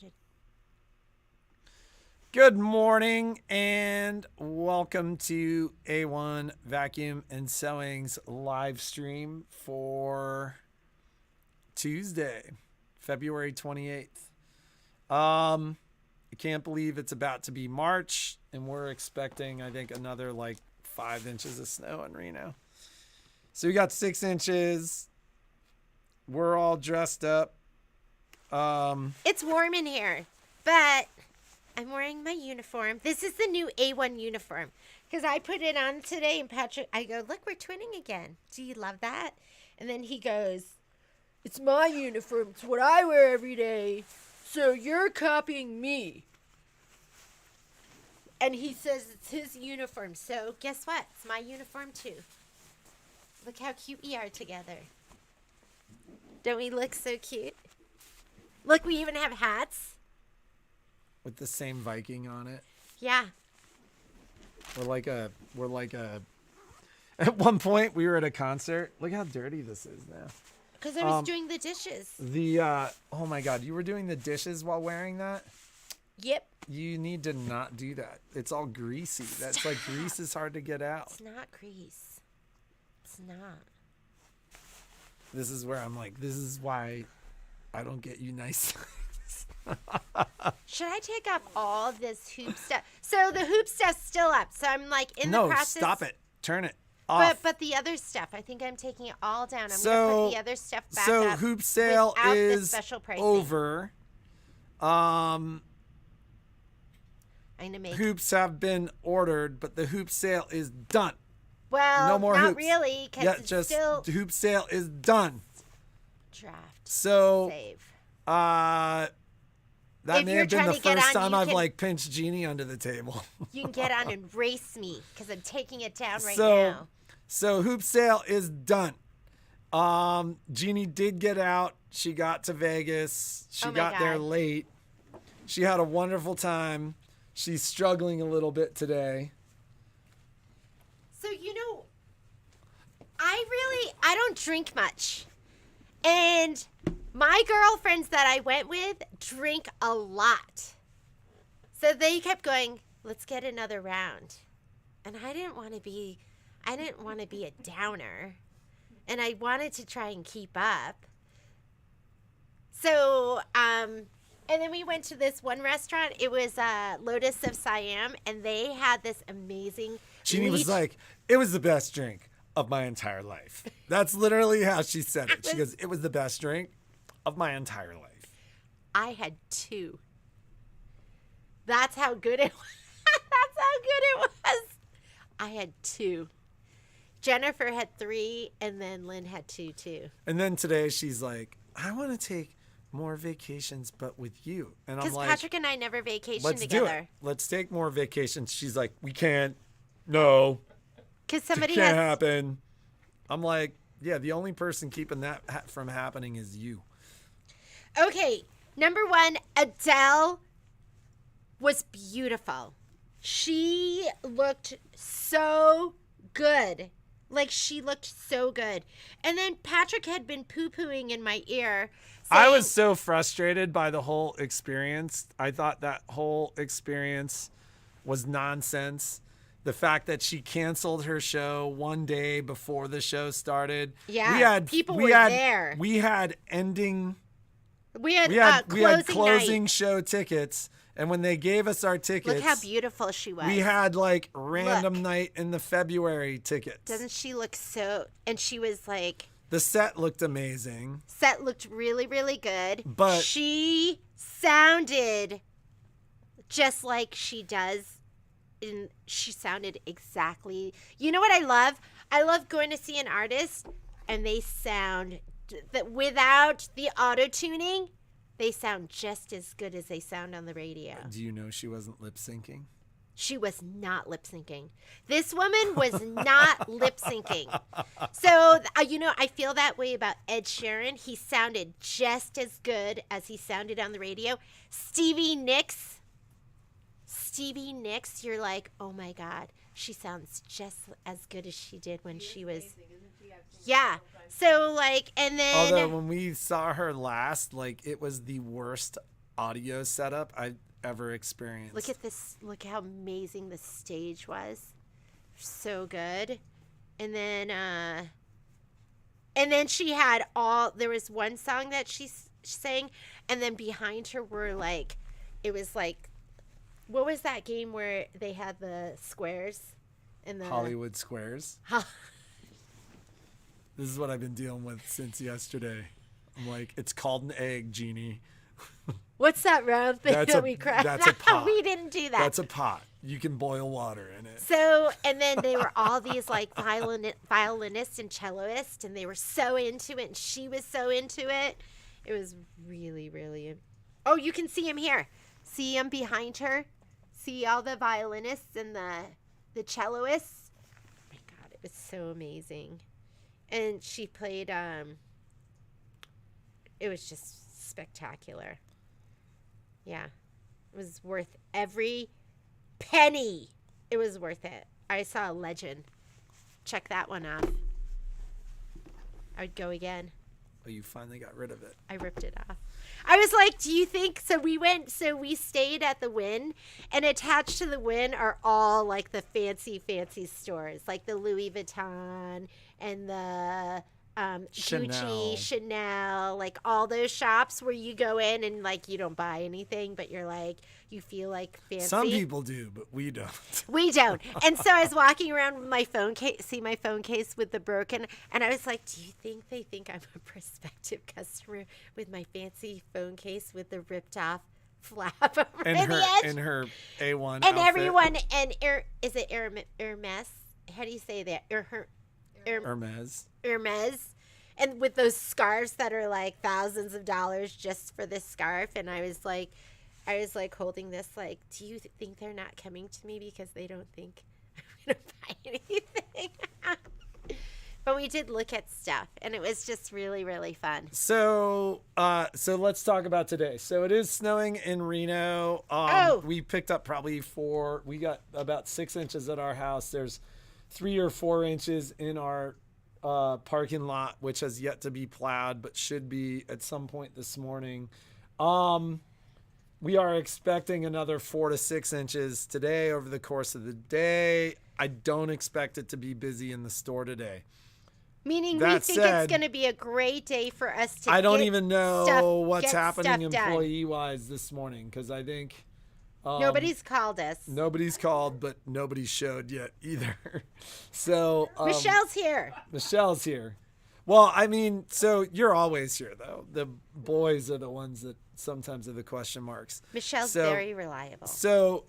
started. Good morning and welcome to A1 Vacuum and Sewing's live stream for Tuesday, February 28th. I can't believe it's about to be March and we're expecting, I think, another like 5 inches of snow in Reno. So we got 6 inches. We're all dressed up. It's warm in here, but I'm wearing my uniform. This is the new A1 uniform because I put it on today and Patrick, I go, look, we're twinning again. Do you love that? And then he goes, it's my uniform. It's what I wear every day. So you're copying me. And he says it's his uniform. So guess what? It's my uniform too. Look how cute we are together. Don't we look so cute? Look, we even have hats. With the same Viking on it. Yeah. We're like a at one point we were at a concert. Look how dirty this is now. Because I was doing the dishes. Oh my God, you were doing the dishes while wearing that? Yep. You need to not do that. It's all greasy. That's like grease is hard to get out. It's not grease. It's not. This is where I'm like, this is why I don't get you nice things. Should I take off all this hoop stuff? So the hoop stuff's still up. So I'm like in the process. No, stop it. Turn it off. But the other stuff, I think I'm taking it all down. I'm So- gonna put the other stuff back So up. hoop sale without the is special pricing. over. I'm gonna make. Hoops have been ordered, but the hoop sale is done. Well, No more not hoops. really, because Yeah, it's just still hoop sale is done. draft. So, Save. that If may you're have been trying the to get first on, time you I've can- like pinched Jeannie under the table. You can get on and race me because I'm taking it down right so, now. so hoop sale is done. Jeannie did get out. She got to Vegas. She Oh my got there God. late. She had a wonderful time. She's struggling a little bit today. So, I don't drink much. And my girlfriends that I went with drink a lot. So they kept going, let's get another round. And I didn't want to be a downer. And I wanted to try and keep up. So, and then we went to this one restaurant. It was Lotus of Siam, and they had this amazing. Jeannie was leech- like, it was the best drink of my entire life. That's literally how she said it. She goes, it was the best drink of my entire life. I had 2. That's how good it was. That's how good it was. I had 2. Jennifer had 3, and then Lynn had 2 too. And then today she's like, I want to take more vacations, but with you. And I'm Because like, Patrick and I never vacation let's together. do it. Let's take more vacations. She's like, we can't. No, Because it somebody can't has. happen. I'm like, yeah, the only person keeping that from happening is you. Okay, number 1, Adele was beautiful. She looked so good. Like, she looked so good. And then Patrick had been poo-pooing in my ear. I saying- was so frustrated by the whole experience. I thought that whole experience was nonsense. The fact that she canceled her show one day before the show started. Yeah, people were there. We had ending. We had, We had closing, closing night. show tickets, and when they gave us our tickets, Look how beautiful she was. we had like random Look. night in the February tickets. Doesn't she look so? And she was like, The set looked amazing. set looked really, really good. But- she sounded just like she does. And she sounded exactly. You know what I love? I love going to see an artist, and they sound that without the auto tuning, they sound just as good as they sound on the radio. Do you know she wasn't lip syncing? She was not lip syncing. This woman was not lip syncing. So, I feel that way about Ed Sheeran. He sounded just as good as he sounded on the radio. Stevie Nicks, you're like, oh my God, she sounds just as good as she did when she was. Yeah. So, like, and then. Although when we saw her last, like, it was the worst audio setup I've ever experienced. Look at this. Look how amazing the stage was. So good. And then she had there was one song that she sang, and then behind her were like, it was like, what was that game where they had the squares and the Hollywood Squares. This is what I've been dealing with since yesterday. I'm like, it's called an egg, Jeannie. What's that round thing that we cracked? That's a pot. We didn't do that. That's a pot. You can boil water in it. So, and then they were all these like violinists and celloists, and they were so into it, and she was so into it. It was really, really. Oh, you can see him here. See him behind her. See all the violinists and the celloists. Oh my God, it was so amazing. And she played. It was just spectacular. Yeah, it was worth every penny. It was worth it. I saw a legend. Check that one off. I would go again. Oh, you finally got rid of it. I ripped it off. I was like, do you think, so we stayed at the Wynn, and attached to the Wynn are all like the fancy stores, like the Louis Vuitton and the Gucci, Chanel, like all those shops where you go in and like you don't buy anything, but you're like, you feel like fancy. Some people do, but we don't. We don't. And so I was walking around with my phone case, my phone case with the broken, and I was like, do you think they think I'm a prospective customer with my fancy phone case with the ripped off flap over the edge? And her A1 and outfit. Everyone, and is it Hermes? How do you say that? Hermes. And with those scarves that are like thousands of dollars just for this scarf. And I was like holding this, like, do you think they're not coming to me because they don't think I'm going to buy anything? But we did look at stuff, and it was just really, really fun. So let's talk about today. So it is snowing in Reno. We picked up we got about 6 inches at our house. There's 3 or 4 inches in our parking lot, which has yet to be plowed, but should be at some point this morning. We are expecting another 4 to 6 inches today over the course of the day. I don't expect it to be busy in the store today. Meaning we think it's going to be a great day for us to I don't even know what's happening employee-wise this morning, because I think... nobody's called us. Nobody's called, but nobody showed yet either. So Michelle's here. Michelle's here. Well, I mean, so you're always here, though. The boys are the ones that sometimes are the question marks. Michelle's very reliable. So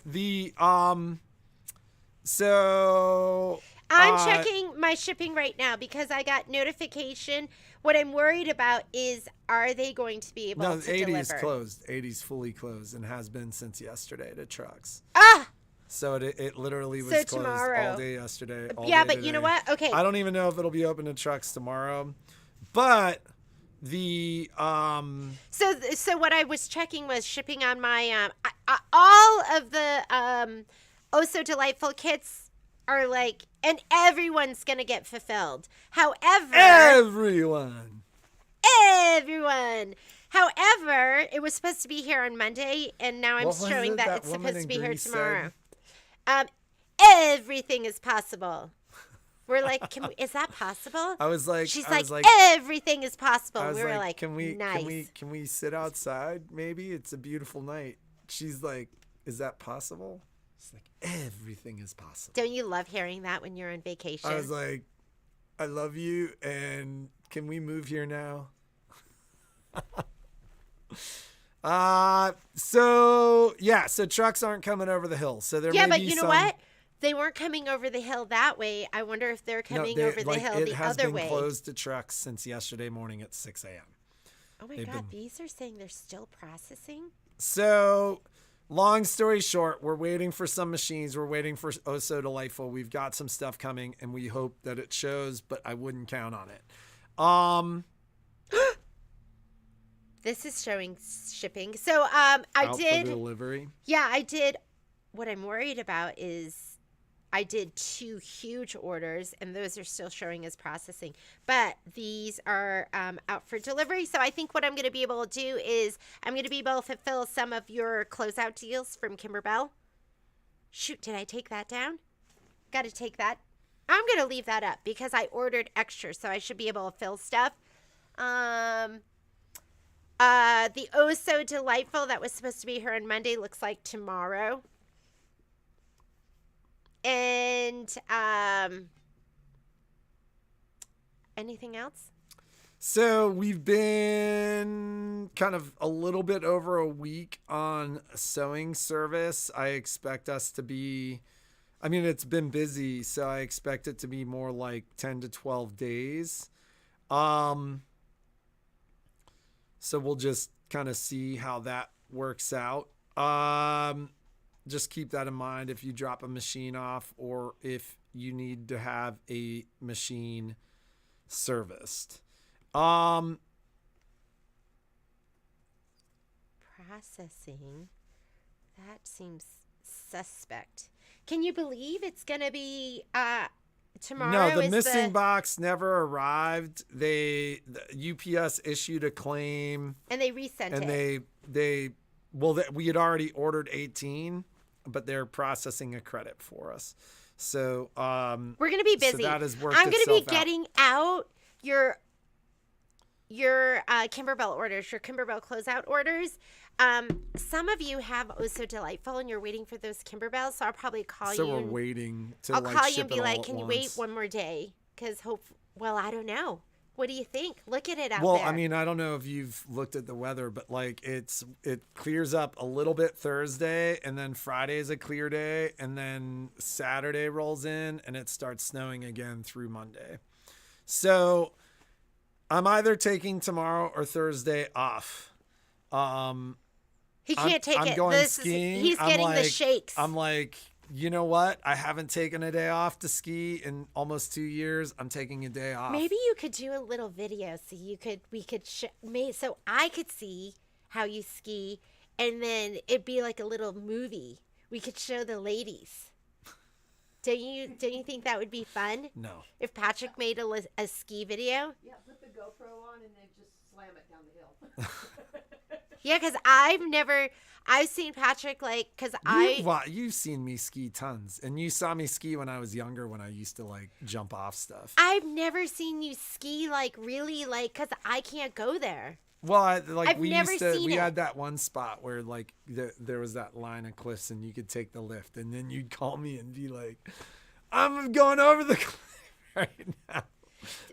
I'm checking my shipping right now because I got notification. What I'm worried about is, are they going to be able to deliver? No, 80's closed. 80's fully closed and has been since yesterday to trucks. Ah! So it literally was closed tomorrow. all day yesterday. All yeah, day but today. you know what? Okay. I don't even know if it'll be open to trucks tomorrow. But the So what I was checking was shipping on my all of the Oh So Delightful kits are like, and everyone's gonna get fulfilled. However, everyone. However, it was supposed to be here on Monday, and now I'm showing that it's supposed to be here tomorrow. Everything is possible. We're like, is that possible? I was like, she's like, everything is possible. We were like, nice. Can we sit outside? Maybe it's a beautiful night. She's like, is that possible? It's like, everything is possible. Don't you love hearing that when you're on vacation? I was like, I love you, and can we move here now? So trucks aren't coming over the hill. So there may be but you know what? They weren't coming over the hill that way. I wonder if they're coming over the hill the other way. It has been closed to trucks since yesterday morning at 6 a.m. Oh my God, these are saying they're still processing? So, long story short, we're waiting for some machines. We're waiting for Oh So Delightful. We've got some stuff coming, and we hope that it shows, but I wouldn't count on it. This is showing shipping. So I Out did for delivery. Yeah, I did. What I'm worried about is I did 2 huge orders, and those are still showing as processing. But these are out for delivery. So I think what I'm going to be able to do is I'm going to be able to fulfill some of your closeout deals from Kimberbell. Shoot, did I take that down? Got to take that. I'm going to leave that up because I ordered extra, so I should be able to fill stuff. The Oh So Delightful that was supposed to be here on Monday looks like tomorrow. And anything else? So we've been kind of a little bit over a week on sewing service. I expect us to be, I mean, it's been busy, so I expect it to be more like 10 to 12 days. So we'll just kind of see how that works out. Just keep that in mind if you drop a machine off or if you need to have a machine serviced. Processing. That seems suspect. Can you believe it's going to be tomorrow? No, the missing box never arrived. The UPS issued a claim. And they resent it. And we had already ordered 18, but they're processing a credit for us. So we're going to be busy. So that has worked I'm going to be getting out your Kimberbell orders, your Kimberbell closeout orders. Some of you have Oh So Delightful and you're waiting for those Kimberbells, so I'll probably call you. So we're waiting to I'll call you ship and be like, can you wait one more day? Because well, I don't know. What do you think? Look at it out there. Well, I mean, I don't know if you've looked at the weather, but like it clears up a little bit Thursday, and then Friday is a clear day, and then Saturday rolls in, and it starts snowing again through Monday. So I'm either taking tomorrow or Thursday off. He can't take it. I'm going skiing. He's getting the shakes. I'm like, you know what? I haven't taken a day off to ski in almost 2 years. I'm taking a day off. Maybe you could do a little video so so I could see how you ski, and then it'd be like a little movie. We could show the ladies. Don't you think that would be fun? No. If Patrick made a ski video? Yeah, put the GoPro on and then just slam it down the hill. Yeah, because I've seen Patrick You've seen me ski tons, and you saw me ski when I was younger when I used to like jump off stuff. I've never seen you ski really because I can't go there. Well, we had that one spot where like there was that line of cliffs and you could take the lift, and then you'd call me and be like, I'm going over the cliff right now.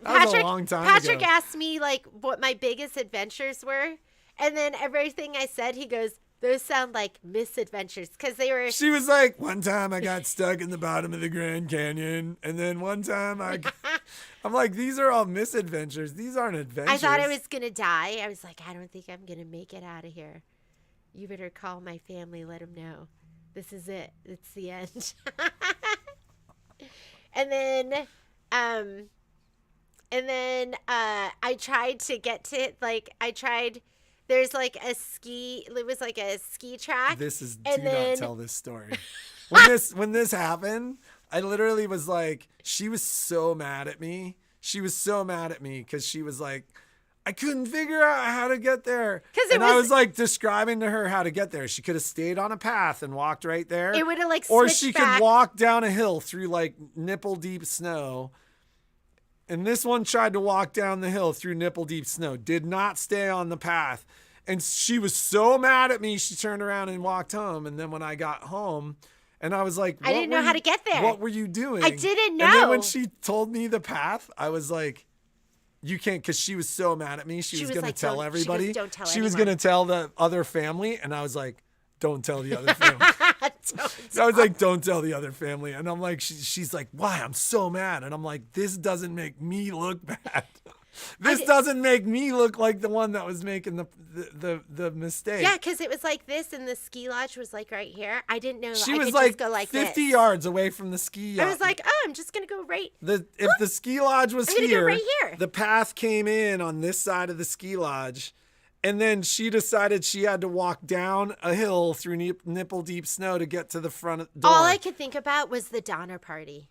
That was a long time ago. Patrick asked me like what my biggest adventures were, and then everything I said, he goes, those sound like misadventures, because they were. She was like, one time I got stuck in the bottom of the Grand Canyon, and then one time I'm like, these are all misadventures. These aren't adventures. I thought I was going to die. I was like, I don't think I'm going to make it out of here. You better call my family, let them know. This is it. It's the end. And then I tried to get to, there's like a ski, it was like a ski track. Do not tell this story. When this happened, I literally was like, she was so mad at me. She was so mad at me because she was like, I couldn't figure out how to get there. I was like describing to her how to get there. She could have stayed on a path and walked right there. It would have or she could walk down a hill through like nipple deep snow. And this one tried to walk down the hill through nipple deep snow, did not stay on the path. And she was so mad at me, she turned around and walked home. And then when I got home, and I was like, I didn't know how to get there. What were you doing? I didn't know. And then when she told me the path, I was like, you can't, because she was so mad at me. She was going to tell everybody. She goes, don't tell She was going to tell the other family. And I was like, don't tell the other family. I was like, don't tell the other family. And I'm like, she's like, why? I'm so mad. And I'm like, this doesn't make me look bad. This doesn't make me look like the one that was making the mistake. Yeah, because it was like this, and the ski lodge was like right here. I didn't know she I was could like just go like 50 this. yards away from the ski. I was like, oh, I'm just gonna go right. If the ski lodge was I'm gonna here, go right here. The path came in on this side of the ski lodge, And then she decided she had to walk down a hill through nipple deep snow to get to the front door. All I could think about was the Donner Party.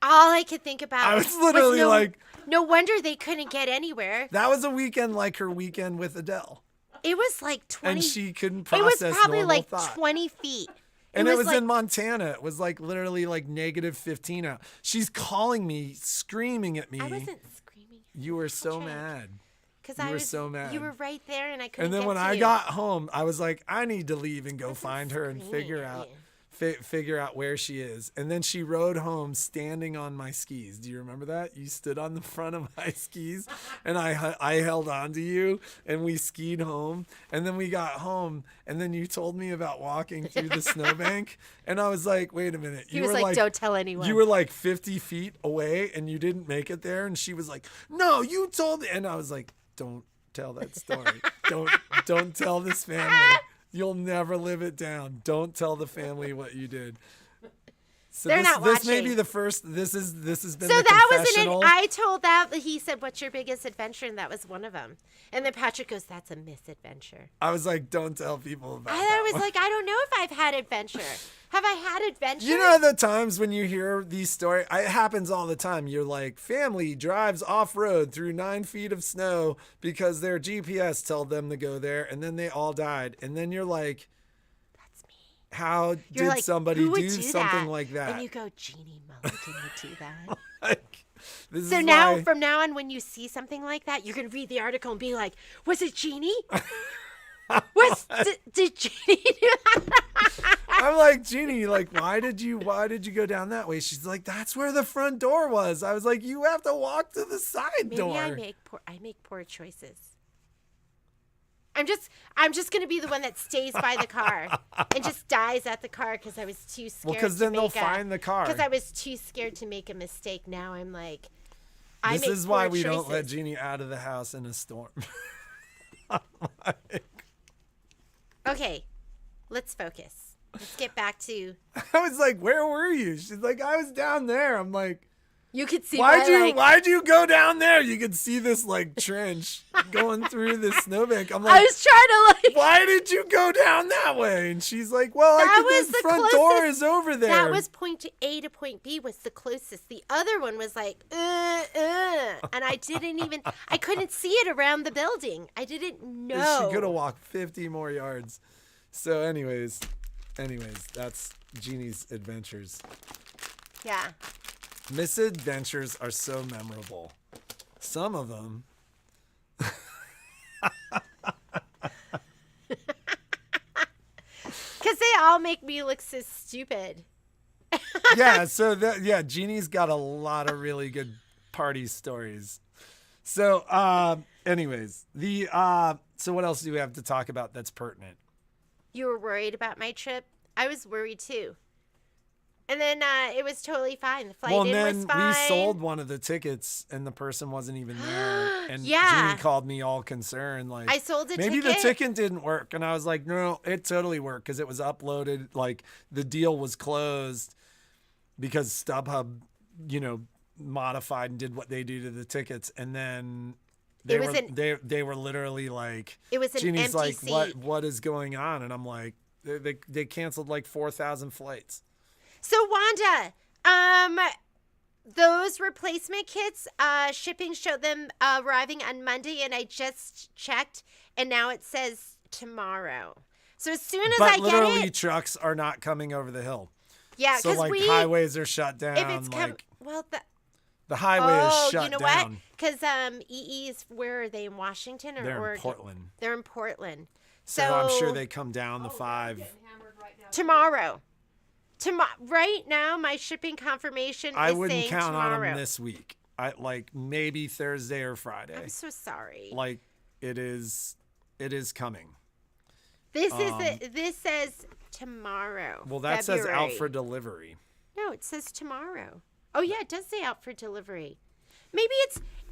All I could think about I was literally like, no wonder they couldn't get anywhere. that was a weekend like her weekend with Adele. It was like 20. And she couldn't it process was probably normal like thought. 20 feet. And it was like, in Montana. It was like literally like negative 15 out. She's calling me, screaming at me. I wasn't screaming. You were so mad. Because You were so mad. You were right there, and I couldn't. And then get when to I you. got home, I was like, I need to leave and go wasn't find her and screaming figure at out you. figure out where she is. And then she rode home standing on my skis. Do you remember that? You stood on the front of my skis, and I held on to you, and we skied home. And then we got home, and then you told me about walking through the snowbank, and I was like, wait a minute. He was like, don't tell anyone. You were like 50 feet away, and you didn't make it there. And she was like, no, you told me. And I was like, don't tell that story. Don't tell this family. You'll never live it down. Don't tell the family what you did. So They're not watching. This may be the first. This has been So the that was confessional. I told that. He said, "What's your biggest adventure?" And that was one of them. And then Patrick goes, "That's a misadventure." I was like, don't tell people about I that was one. like, I don't know if I've had adventure. Have I had adventure? You know the times when you hear these stories, it happens all the time. You're like, family drives off-road through 9 feet of snow because their GPS told them to go there, and then they all died. And then you're like, That's me. how You're did like, somebody who would do something like that? And you go, Jeannie Mulligan would do that. Like, this So is now, why- from now on, when you see something like that, you're gonna read the article and be like, "Was it Jeannie? Did Jeannie do that?" I'm like, Jeannie, like, why did you go down that way? She's like, that's where the front door was. I was like, you have to walk to the side Maybe door. I make poor choices. I'm just gonna be the one that stays by the car and just dies at the car because I was too scared. Well, because then they'll find the car. Because I was too scared to make a mistake. Now I'm like, This is why we don't let Jeannie out of the house in a storm. Okay, let's focus. Let's get back to. I was like, where were you? She's like, I was down there. I'm like, You could see why'd you go down there? You could see this like trench going through this snowbank. I'm like, I was trying to like. why did you go down that way? And she's like, well, the front door is over there. That was point A to point B was the closest. The other one was like, and I couldn't see it around the building. I didn't know. She could have walked 50 more yards. So anyways, that's Jeannie's adventures. Yeah. Misadventures are so memorable. Some of them. Because they all make me look so stupid. Yeah, Jeannie's got a lot of really good party stories. So, anyways, so what else do we have to talk about that's pertinent? You were worried about my trip? I was worried too. And then it was totally fine. The flight was fine. We sold one of the tickets and the person wasn't even there. And Yeah. Jeannie called me all concerned. Like, I sold a maybe ticket. the ticket didn't work. And I was like, no, it totally worked because it was uploaded. Like the deal was closed because StubHub, modified and did what they do to the tickets. And then they were literally like, It was an Jeannie's empty like, seat. what is going on? And I'm like, they canceled like 4,000 flights. So Wanda, those replacement kits, shipping showed them arriving on Monday, and I just checked, and now it says tomorrow. So as soon as I get literally it, trucks are not coming over the hill. yeah, So because like highways are shut down. if it's The highway is shut you know down. what? Because EE's, where are they, in Washington or They're Oregon? in Portland. They're in Portland. So I'm sure they come down the 5. Getting hammered right now. tomorrow. Right now, my shipping confirmation I is wouldn't saying count tomorrow. on them this week. I like maybe Thursday or Friday. I'm so sorry. Like it is coming. This says tomorrow. Well, that says out February. for delivery. No, it says tomorrow. Oh yeah, it does say out for delivery. Maybe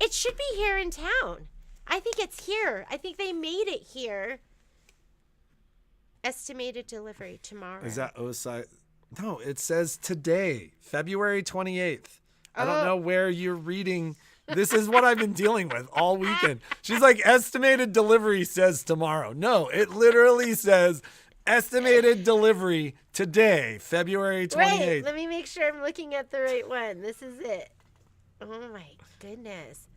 it should be here in town. I think it's here. I think they made it here. Estimated delivery tomorrow. Is that OSI? No, it says today, February 28th. I don't Oh. know where you're reading This is what I've been dealing with all weekend. She's like, estimated delivery says tomorrow. No, it literally says estimated delivery today, February 28th. Wait, let me make sure I'm looking at the right one. This is it. Oh my goodness.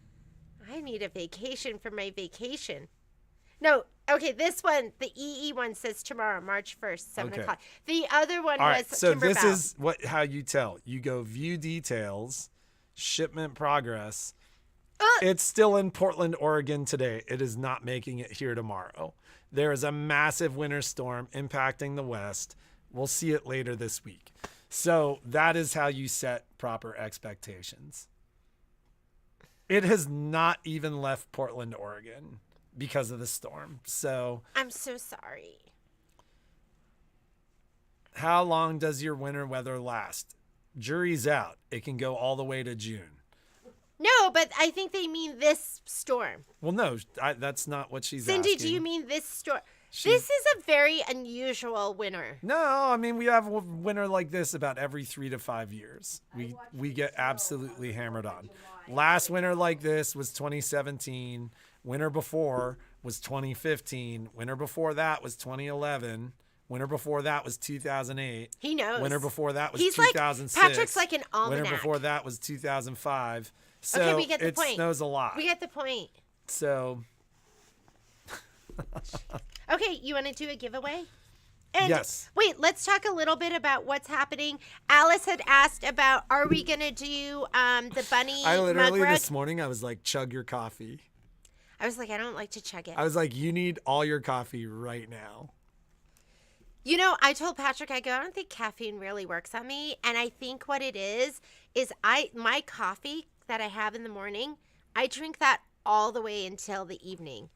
I need a vacation for my vacation. No, okay, this one, the EE one says tomorrow, March 1st, 7 o'clock. The other one All was right, so this Kimberbell. is how you tell. You go view details, shipment progress. It's still in Portland, Oregon today. It is not making it here tomorrow. There is a massive winter storm impacting the West. We'll see it later this week. So that is how you set proper expectations. It has not even left Portland, Oregon because of the storm. So I'm so sorry. how long does your winter weather last? Jury's out. It can go all the way to June. No, but I think they mean this storm. Well, no, that's not what she's Cindy, asking. do you mean this storm? This is a very unusual winter. No, I mean, we have a winter like this about every 3 to 5 years. We get absolutely hammered on. Last winter like this was 2017. Winter before was 2015. Winter before that was 2011. Winter before that was 2008. He knows. Winter before that was He's 2006. like, Patrick's like an almanac. Winter before that was 2005. So Okay, we get the it point. snows a lot. We get the point. So Okay, you want to do a giveaway? And yes. Wait, let's talk a little bit about what's happening. Alice had asked about, are we going to do the bunny I literally mug rug? this morning I was like, chug your coffee. I was like, I don't like to chug it. I was like, you need all your coffee right now. You know, I told Patrick, I go, I don't think caffeine really works on me. And I think what it is my coffee that I have in the morning, I drink that all the way until the evening.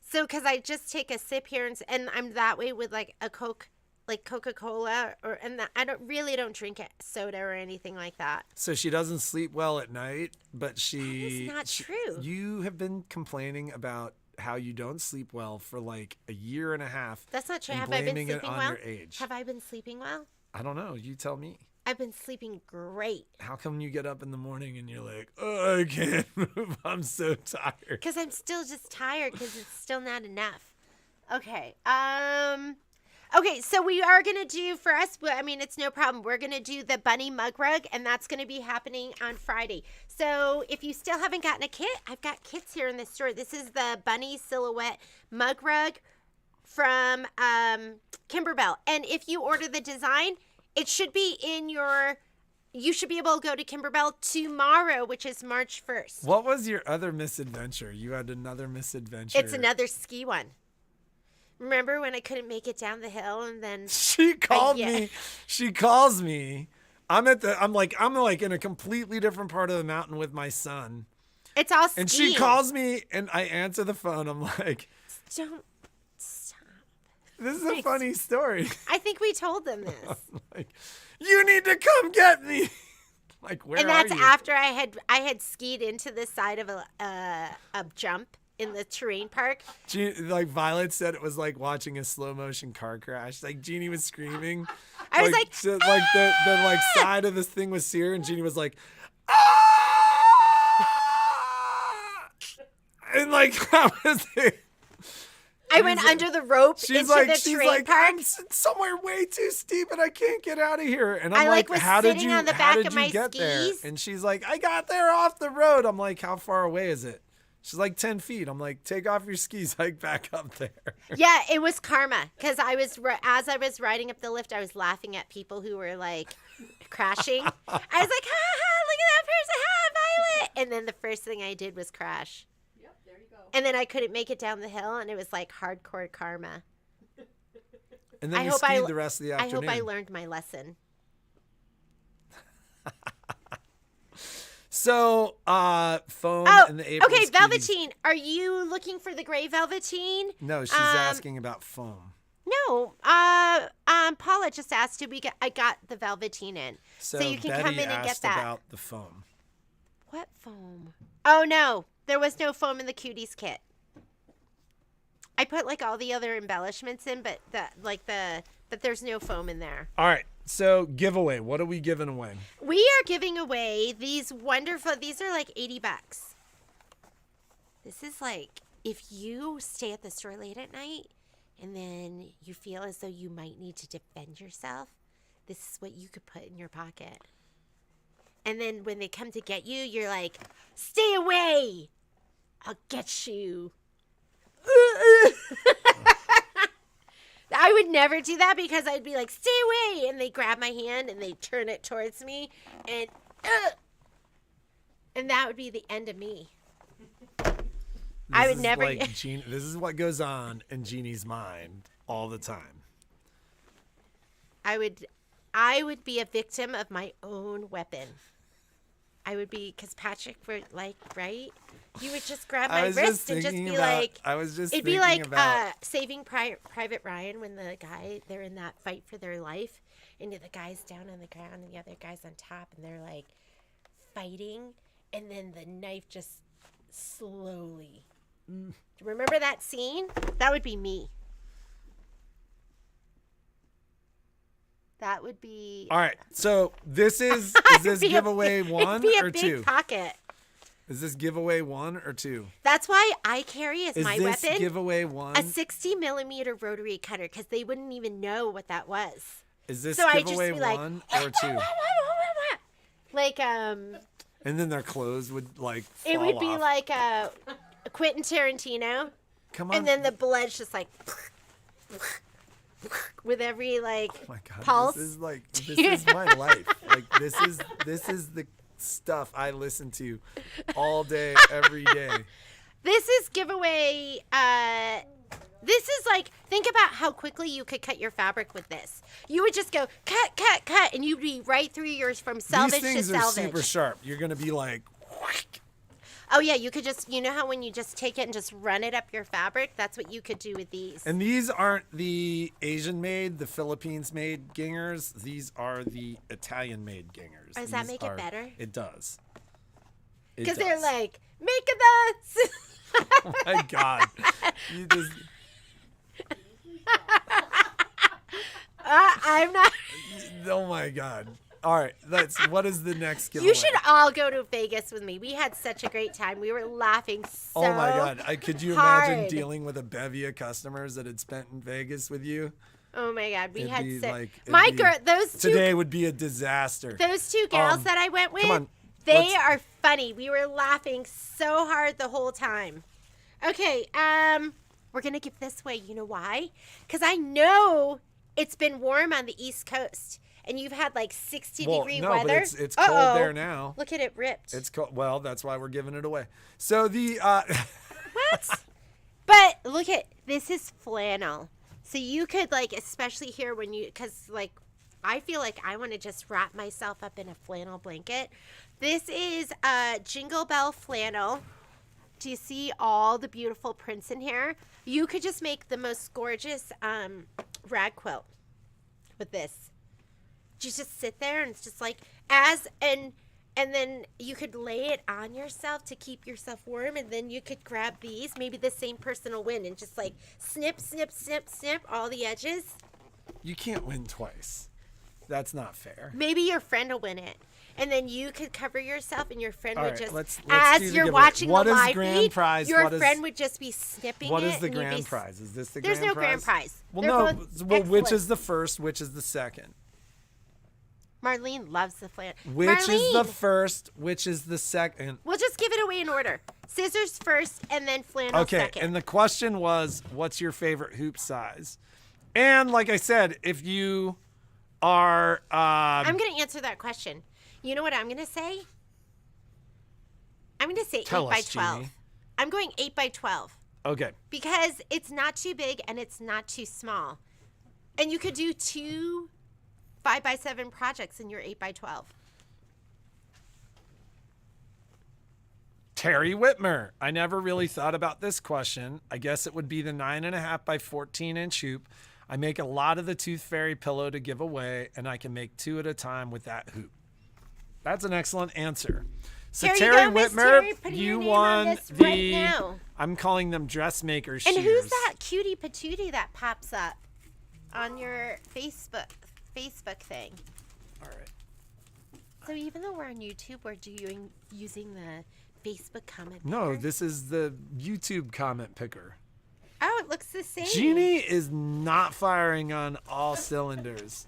So, because I just take a sip here and I'm that way with like a Coke, like Coca-Cola, I don't drink soda or anything like that. So she doesn't sleep well at night, but she... That is not true. You have been complaining about how you don't sleep well for like a year and a half. That's not true. and Have I been blaming sleeping it on well? your age. Have I been sleeping well? I don't know. You tell me. I've been sleeping great. How come you get up in the morning and you're like, oh, I can't move. I'm so tired. Because I'm still just tired because it's still not enough. Okay. Okay, so we are going to do, for us, I mean, it's no problem. We're going to do the bunny mug rug, and that's going to be happening on Friday. So if you still haven't gotten a kit, I've got kits here in the store. This is the bunny silhouette mug rug from Kimberbell. And if you order the design, it should be in you should be able to go to Kimberbell tomorrow, which is March 1st. What was your other misadventure? You had another misadventure. It's another ski one. Remember when I couldn't make it down the hill and then She called me. She calls me. I'm like in a completely different part of the mountain with my son. It's all skiing. And she calls me and I answer the phone. I'm like, Don't stop. this is a funny story. I think we told them this. I'm like, you need to come get me. Like, where And are that's you? after I had skied into the side of a jump in the terrain park. Like Violet said, it was like watching a slow motion car crash. Like Jeannie was screaming. I was like, so, like the like side of this thing was sear, and Jeannie was like, ah! And like that was it. I went under the rope into the terrain park. I'm somewhere way too steep and I can't get out of here. And I'm I, like, was how did sitting you on the how back did of you my get there? skis. And she's like, I got there off the road. I'm like, how far away is it? She's like 10 feet. I'm like, take off your skis, hike back up there. Yeah, it was karma because as I was riding up the lift, I was laughing at people who were like crashing. I was like, ha ha, look at that person, ha, Violet. And then the first thing I did was crash. Yep, there you go. And then I couldn't make it down the hill, and it was like hardcore karma. And then I you hope skied the rest of the I afternoon. hope I learned my lesson. So, foam and the April okay, skis. velveteen. Are you looking for the gray velveteen? No, she's asking about foam. No. Paula just asked, I got the velveteen in. So you can Betty come in and get asked that. about the foam. What foam? Oh, no. There was no foam in the cuties kit. I put like all the other embellishments in, but there's no foam in there. All right. So giveaway. What are we giving away? We are giving away these are like $80. This is like if you stay at the store late at night and then you feel as though you might need to defend yourself, this is what you could put in your pocket. And then when they come to get you, you're like, stay away. I'll get you. I would never do that because I'd be like, stay away. And they grab my hand and they turn it towards me. And that would be the end of me. I would never. Like this is what goes on in Jeannie's mind all the time. I would be a victim of my own weapon. I would be, because Patrick would like, right? You would just grab my wrist and just be like, I was just it'd be like Saving Private Ryan when they're in that fight for their life, and the guy's down on the ground and the other guy's on top, and they're like fighting, and then the knife just slowly. Remember that scene? That would be me. That would be. All right. So this is this giveaway 1 or 2? Pocket. Is this giveaway 1 or 2? That's why I carry as my weapon. Is this giveaway 1? A 60-millimeter rotary cutter, because they wouldn't even know what that was. Is this so giveaway like, 1 or 2? Like And then their clothes would like fall it would be off. like Quentin Tarantino. Come on. And then the blood's just like with every like oh my God, pulse. This is my life. Like this is the stuff I listen to all day, every day. This is giveaway. This is like, think about how quickly you could cut your fabric with this. You would just go cut, and you'd be right through yours from selvage to selvage. These things are super sharp. You're gonna be like. Oh yeah, you could just, you know how when you just take it and just run it up your fabric? That's what you could do with these. And these aren't the Asian-made, the Philippines-made gingers. These are the Italian-made gingers. Does that make it better? It does. Because they're like, make this. Oh my God. You just... I'm not. Oh my God. All right, what is the next giveaway? You should all go to Vegas with me. We had such a great time. We were laughing so Oh my God. Could you hard. imagine dealing with a bevy of customers that had spent in Vegas with you? Oh my God. We had like, those two. Today would be a disaster. Those two gals that I went with, come on, they are funny. We were laughing so hard the whole time. Okay, we're going to give this away. You know why? Because I know it's been warm on the East Coast. And you've had like 60-degree weather. But it's cold there now. Look at it ripped. It's cold. Well, that's why we're giving it away. So the what? But look at this is flannel. So you could like, especially here when you, because like I feel like I want to just wrap myself up in a flannel blanket. This is Jingle Bell flannel. Do you see all the beautiful prints in here? You could just make the most gorgeous rag quilt with this. You just sit there and it's just like and then you could lay it on yourself to keep yourself warm, and then you could grab these. Maybe the same person will win and just like snip all the edges. You can't win twice. That's not fair. Maybe your friend will win it. And then you could cover yourself, and your friend would just, let's as you're watching the live feed, prize? your friend would just be snipping it. What is the grand prize? Is this the grand prize? There's no grand prize. Well, no. Which is the first? Which is the second? Marlene loves the flannel. Which is the first? Which is the second? We'll just give it away in order. Scissors first, and then flannel second. And the question was, what's your favorite hoop size? And like I said, if you are... I'm going to answer that question. You know what I'm going to say? I'm going to say 8 by 12. Jeannie. I'm going 8 by 12. Okay. Because it's not too big and it's not too small. And you could do 2 5x7 projects in your 8 by 12. Terry Whitmer. I never really thought about this question. I guess it would be the 9.5 by 14 inch hoop. I make a lot of the Tooth Fairy pillow to give away, and I can make 2 at a time with that hoop. That's an excellent answer. So Terry Whitmer, you won the. Right now. I'm calling them dressmaker shears. And who's that cutie patootie that pops up on your Facebook thing? All right. So even though we're on YouTube, we're using the Facebook comment No, picker? this is the YouTube comment picker. Oh, it looks the same. Jeannie is not firing on all cylinders.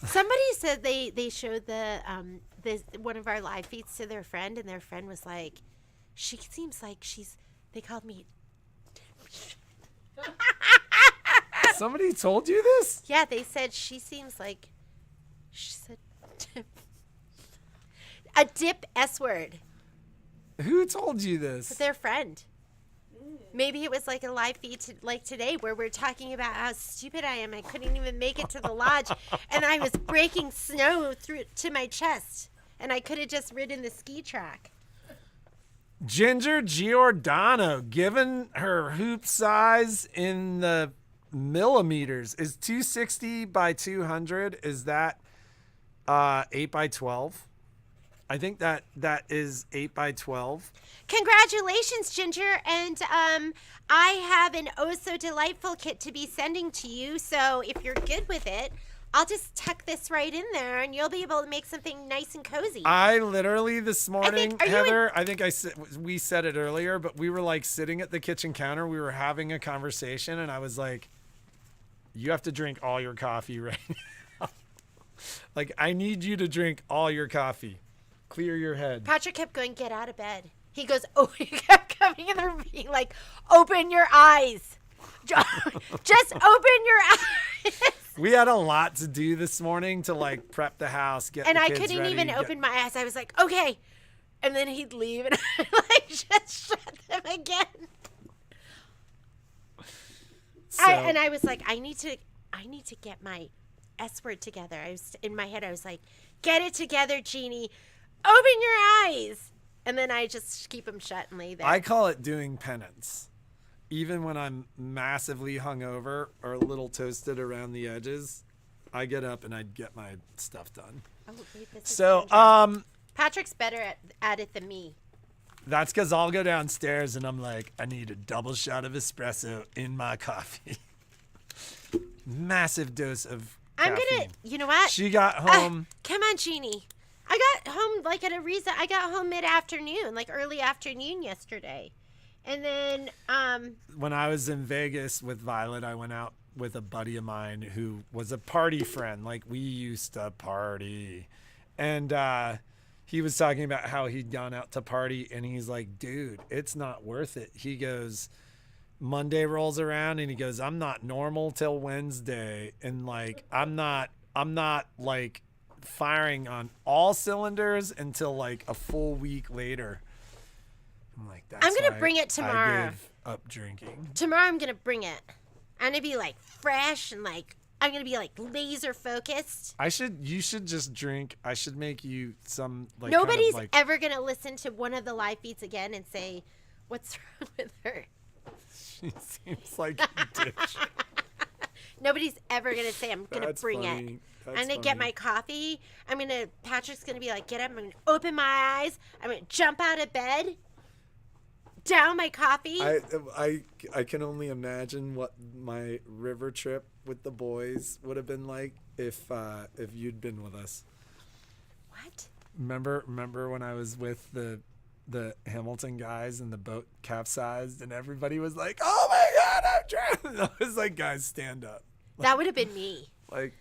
Somebody said they showed the one of our live feeds to their friend, and their friend was like, she seems like they called me. Somebody told you this? Yeah, they said she seems like, she said a dip S word. Who told you this? Their friend. Maybe it was like a live feed like today where we're talking about how stupid I am. I couldn't even make it to the lodge, and I was breaking snow through to my chest, and I could have just ridden the ski track. Ginger Giordano, given her hoop size in the millimeters, is 260 by 200. Is that 8 by 12? I think that is 8 by 12. Congratulations, Ginger. And I have an oh so delightful kit to be sending to you. So if you're good with it, I'll just tuck this right in there and you'll be able to make something nice and cozy. I literally this morning, are you Heather, we said it earlier, but we were like sitting at the kitchen counter. We were having a conversation and I was like, you have to drink all your coffee right now. Like, I need you to drink all your coffee. Clear your head. Patrick kept going, get out of bed. He goes, oh, he kept coming in there being like, open your eyes. Just open your eyes. We had a lot to do this morning to like prep the house, get and the I kids couldn't ready, even open my eyes. I was like, okay. And then he'd leave and I like just shut them again. So, I was like, I need to get my S word together. I was in my head. I was like, get it together, Jeannie. Open your eyes. And then I just keep them shut and lay there. I call it doing penance. Even when I'm massively hungover or a little toasted around the edges, I get up and I get my stuff done. Oh, wait, this is So, dangerous. Patrick's better at it than me. that's because I'll go downstairs and I'm like, I need a double shot of espresso in my coffee. Massive dose of caffeine. You know what? She got home. Come on, Jeannie. I got home like at a reason. I got home mid-afternoon, like early afternoon yesterday. And then When I was in Vegas with Violet, I went out with a buddy of mine who was a party friend. Like, we used to party. And he was talking about how he'd gone out to party, and he's like, dude, it's not worth it. He goes, Monday rolls around, and he goes, I'm not normal till Wednesday. And, like, I'm not like, firing on all cylinders until, like, a full week later. I'm like, that's I'm gonna why bring it tomorrow. I gave up drinking. Tomorrow I'm going to bring it. I'm going to be like fresh and like, I'm going to be like laser focused. You should just drink. I should make you some like. Nobody's kind of, like, ever going to listen to one of the live feeds again and say, what's wrong with her? She seems like a ditch. Nobody's ever going to say, I'm going to That's bring funny. it. That's I'm going to get funny. my coffee. Patrick's going to be like, get up. I'm going to open my eyes. I'm going to jump out of bed. Down my coffee. I can only imagine what my river trip with the boys would have been like if you'd been with us. What? Remember when I was with the Hamilton guys and the boat capsized and everybody was like, "Oh my God, I'm drowning!" I was like, "Guys, stand up!" That would have been me. Like,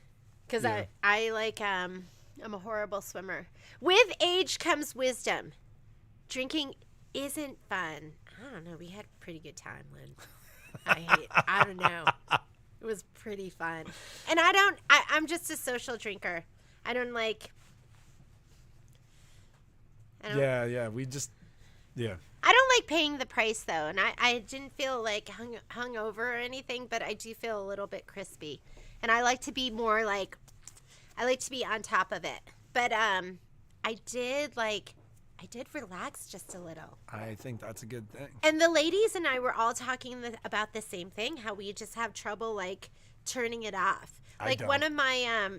Because yeah. I'm a horrible swimmer. With age comes wisdom. Drinking isn't fun. I don't know. We had a pretty good time, Lynn. I don't know. It was pretty fun. And I'm just a social drinker. I don't like. yeah, I don't like paying the price though, and I didn't feel like hung over or anything, but I do feel a little bit crispy, and I like to be more like, I like to be on top of it. But I did relax just a little. I think that's a good thing. And the ladies and I were all talking about the same thing, how we just have trouble like turning it off. Like one of my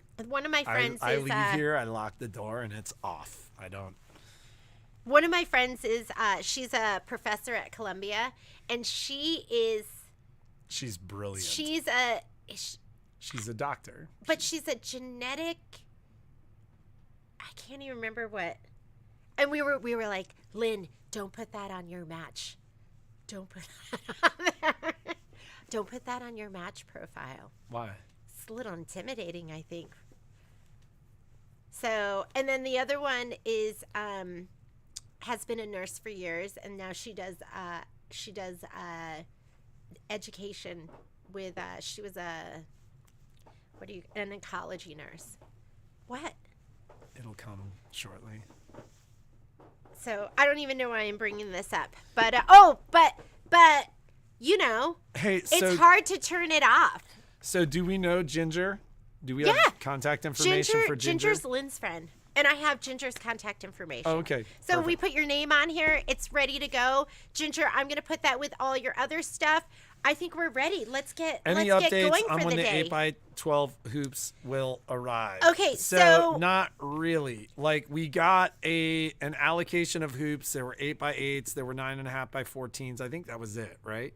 friends I is leave here, I lock the door, and it's off. I don't. One of my friends is she's a professor at Columbia, and she's brilliant. She's a doctor. But she's a genetic. I can't even remember what. And we were like, Lynn, don't put that on your match. Don't put that on there. Don't put that on your match profile. Why? It's a little intimidating, I think. So, and then the other one is has been a nurse for years, and now she does education with she was an oncology nurse. What? It'll come shortly. So I don't even know why I'm bringing this up, but but you know, Hey, so it's hard to turn it off. So do we know Ginger? Do we have contact information for Ginger? Ginger's Lynn's friend, and I have Ginger's contact information. Oh, okay. So Perfect. we put your name on here. It's ready to go. Ginger, I'm going to put that with all your other stuff. I think we're ready. Let's get Any let's updates get going on for when the day. 8x12 hoops will arrive? Okay, so not really. Like, we got an allocation of hoops. There were 8x8s. There were 9.5x14s. I think that was it, right?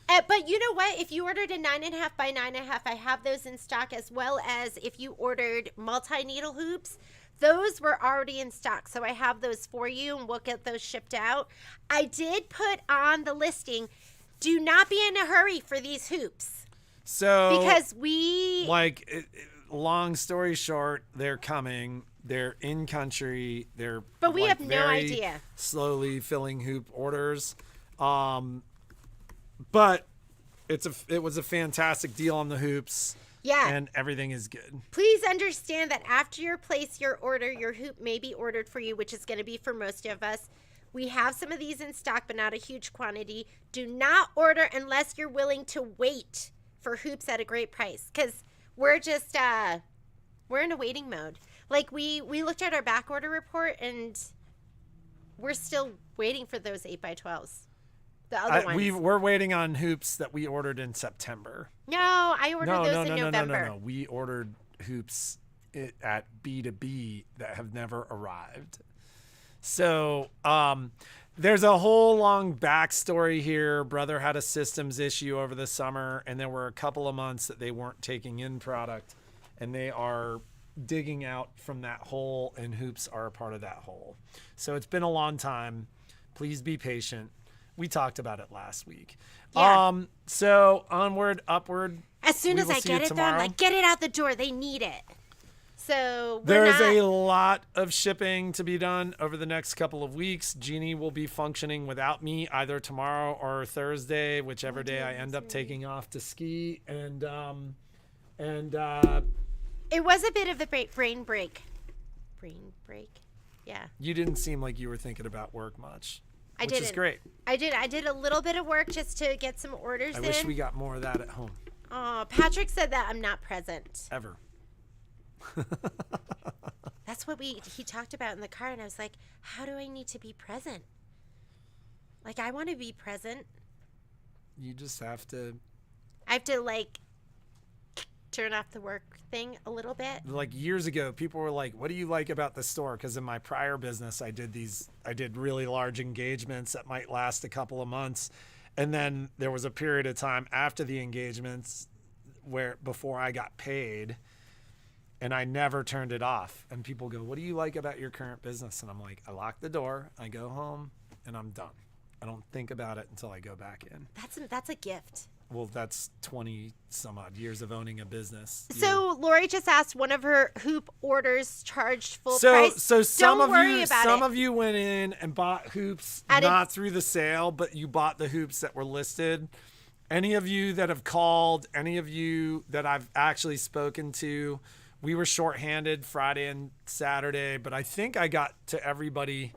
But you know what? If you ordered a 9.5 by 9.5, I have those in stock, as well as if you ordered multi-needle hoops, those were already in stock. So I have those for you, and we'll get those shipped out. I did put on the listing, do not be in a hurry for these hoops. So because long story short, they're coming. They're in country. They're but we have no very idea. Slowly filling hoop orders. But it was a fantastic deal on the hoops. Yeah. And everything is good. Please understand that after you place your order, your hoop may be ordered for you, which is going to be for most of us. We have some of these in stock, but not a huge quantity. Do not order unless you're willing to wait for hoops at a great price, because we're just we're in a waiting mode. Like we looked at our back order report, and we're still waiting for those 8x12s. The other ones. We're waiting on hoops that we ordered in September. No, I ordered those in November. No. We ordered hoops at B2B that have never arrived. So there's a whole long backstory here. Brother had a systems issue over the summer, and there were a couple of months that they weren't taking in product, and they are digging out from that hole, and hoops are a part of that hole. So it's been a long time. Please be patient. We talked about it last week. Yeah. So onward, upward. As soon as I get it done, like, get it out the door. They need it. So there's a lot of shipping to be done over the next couple of weeks. Jeannie will be functioning without me either tomorrow or Thursday, whichever day I end up taking off to ski. And it was a bit of a brain break. Brain break. Yeah. You didn't seem like you were thinking about work much. Which is great. I did a little bit of work just to get some orders in. I wish we got more of that at home. Oh, Patrick said that I'm not present. Ever. That's what he talked about in the car, and I was like, how do I need to be present? Like, I want to be present. You just have to. I have to, like, turn off the work thing a little bit. Like years ago, people were like, what do you like about the store? Because in my prior business, I did really large engagements that might last a couple of months. And then there was a period of time after the engagements before I got paid, and I never turned it off. And people go, what do you like about your current business? And I'm like, I lock the door, I go home, and I'm done. I don't think about it until I go back in. That's a gift. Well, that's 20 some odd years of owning a business. So Lori just asked, one of her hoop orders charged full price. So some Don't of you went in and bought hoops not through the sale, but you bought the hoops that were listed. Any of you that have called, any of you that I've actually spoken to, we were shorthanded Friday and Saturday, but I think I got to everybody.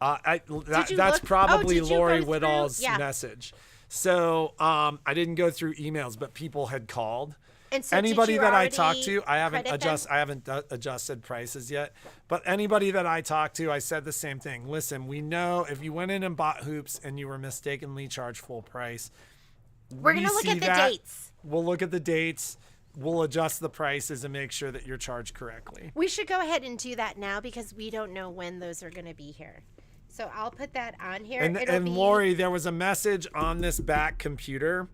That's probably Lori Whittall's message. So I didn't go through emails, but people had called. And so anybody did you that I talked to, I haven't adjusted prices yet. But anybody that I talked to, I said the same thing. Listen, we know if you went in and bought hoops and you were mistakenly charged full price, we're gonna look at the dates. We'll look at the dates. We'll adjust the prices and make sure that you're charged correctly. We should go ahead and do that now because we don't know when those are going to be here. So I'll put that on here. And Lori, there was a message on this back computer.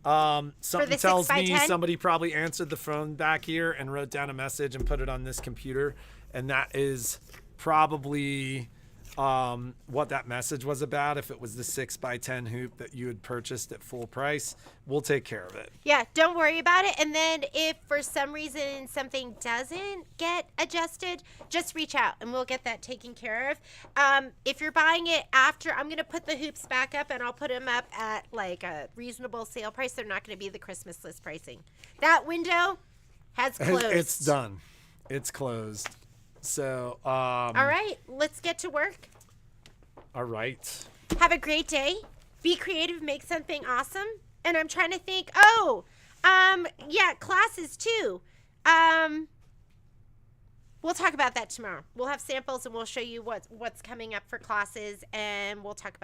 Something tells me somebody probably answered the phone back here and wrote down a message and put it on this computer. And that is probably what that message was about. If it was the 6x10 hoop that you had purchased at full price, we'll take care of it. Yeah, don't worry about it. And then if for some reason something doesn't get adjusted, just reach out and we'll get that taken care of. If you're buying it after, I'm going to put the hoops back up and I'll put them up at like a reasonable sale price. They're not going to be the Christmas list pricing. That window has closed. It's done. It's closed. So, all right, let's get to work. All right. Have a great day. Be creative, make something awesome. And I'm trying to think, yeah, classes too. We'll talk about that tomorrow. We'll have samples and we'll show you what's coming up for classes and we'll talk about